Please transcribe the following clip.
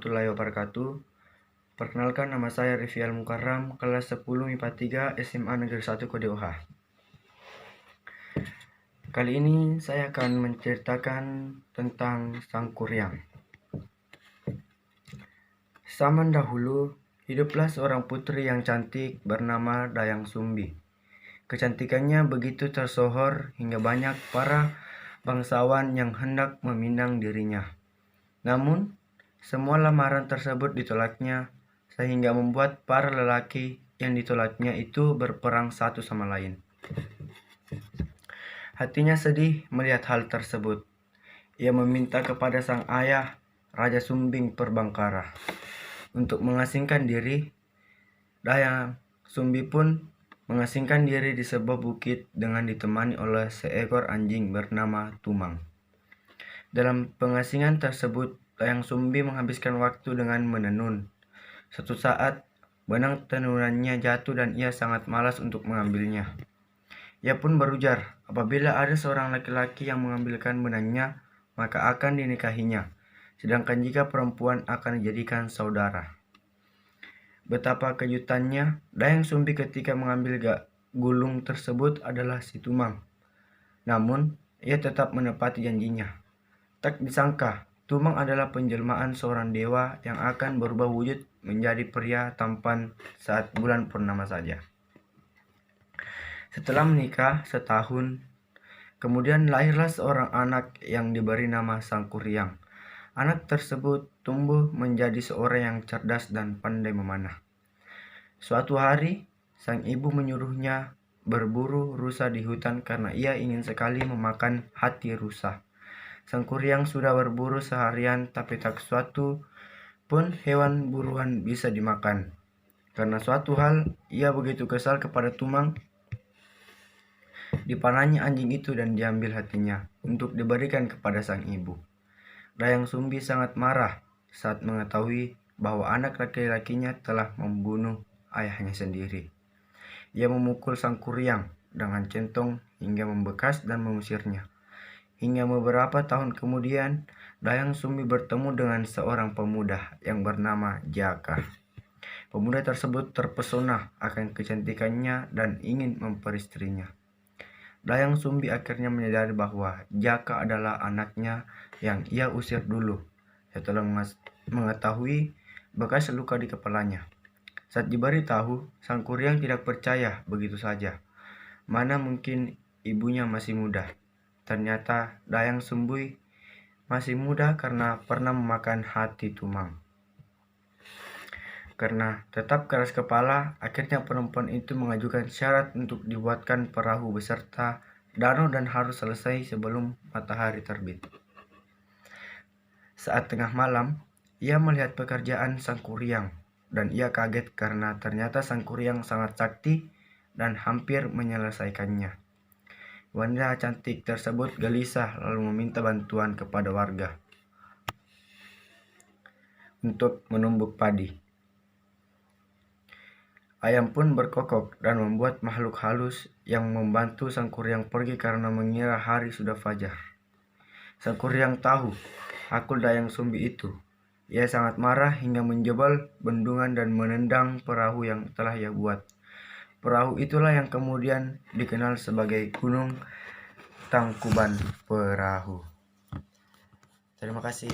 warahmatullahi wabarakatuh. Perkenalkan, nama saya Rify Al-Mukarram, kelas 10 MIPA 3 SMA Negeri 1 Kodeoha. Kali ini saya akan menceritakan tentang Sangkuriang. Zaman dahulu, hiduplah seorang putri yang cantik bernama Dayang Sumbi. Kecantikannya begitu tersohor hingga banyak para bangsawan yang hendak meminang dirinya. Namun, semua lamaran tersebut ditolaknya, sehingga membuat para lelaki yang ditolaknya itu berperang satu sama lain. Hatinya sedih melihat hal tersebut. Ia meminta kepada sang ayah, Raja Sumbing Perbangkara, untuk mengasingkan diri. Dayang Sumbi pun mengasingkan diri di sebuah bukit dengan ditemani oleh seekor anjing bernama Tumang. Dalam pengasingan tersebut, Dayang Sumbi menghabiskan waktu dengan menenun. Suatu saat, benang tenunannya jatuh dan ia sangat malas untuk mengambilnya. Ia pun berujar, apabila ada seorang laki-laki yang mengambilkan benangnya, maka akan dinikahinya, sedangkan jika perempuan akan dijadikan saudara. Betapa kejutannya Dayang Sumbi ketika mengambil gulung tersebut adalah si Tumang. Namun, ia tetap menepati janjinya. Tak disangka, Tumang adalah penjelmaan seorang dewa yang akan berubah wujud menjadi pria tampan saat bulan purnama saja. Setelah menikah setahun, kemudian lahirlah seorang anak yang diberi nama Sangkuriang. Anak tersebut tumbuh menjadi seorang yang cerdas dan pandai memanah. Suatu hari, sang ibu menyuruhnya berburu rusa di hutan karena ia ingin sekali memakan hati rusa. Sangkuriang sudah berburu seharian, tapi tak suatu pun hewan buruan bisa dimakan. Karena suatu hal, ia begitu kesal kepada Tumang. Dipanahnya anjing itu dan diambil hatinya untuk diberikan kepada sang ibu. Dayang Sumbi sangat marah saat mengetahui bahwa anak laki-lakinya telah membunuh ayahnya sendiri. Ia memukul Sangkuriang dengan centong hingga membekas dan mengusirnya. Hingga beberapa tahun kemudian, Dayang Sumbi bertemu dengan seorang pemuda yang bernama Jaka. Pemuda tersebut terpesona akan kecantikannya dan ingin memperistrinya. Dayang Sumbi akhirnya menyadari bahwa Jaka adalah anaknya yang ia usir dulu setelah mengetahui bekas luka di kepalanya. Saat diberitahu, Sangkuriang tidak percaya begitu saja. Mana mungkin ibunya masih muda. Ternyata Dayang Sumbi masih muda karena pernah memakan hati Tumang. Karena tetap keras kepala, akhirnya perempuan itu mengajukan syarat untuk dibuatkan perahu beserta danau dan harus selesai sebelum matahari terbit. Saat tengah malam, ia melihat pekerjaan Sangkuriang dan ia kaget karena ternyata Sangkuriang sangat sakti dan hampir menyelesaikannya. Wanita cantik tersebut gelisah lalu meminta bantuan kepada warga untuk menumbuk padi. Ayam pun berkokok dan membuat makhluk halus yang membantu Sangkuriang pergi karena mengira hari sudah fajar. Sangkuriang tahu akul Dayang Sumbi itu. Ia sangat marah hingga menjebol bendungan dan menendang perahu yang telah ia buat. Perahu itulah yang kemudian dikenal sebagai Gunung Tangkuban Perahu. Terima kasih.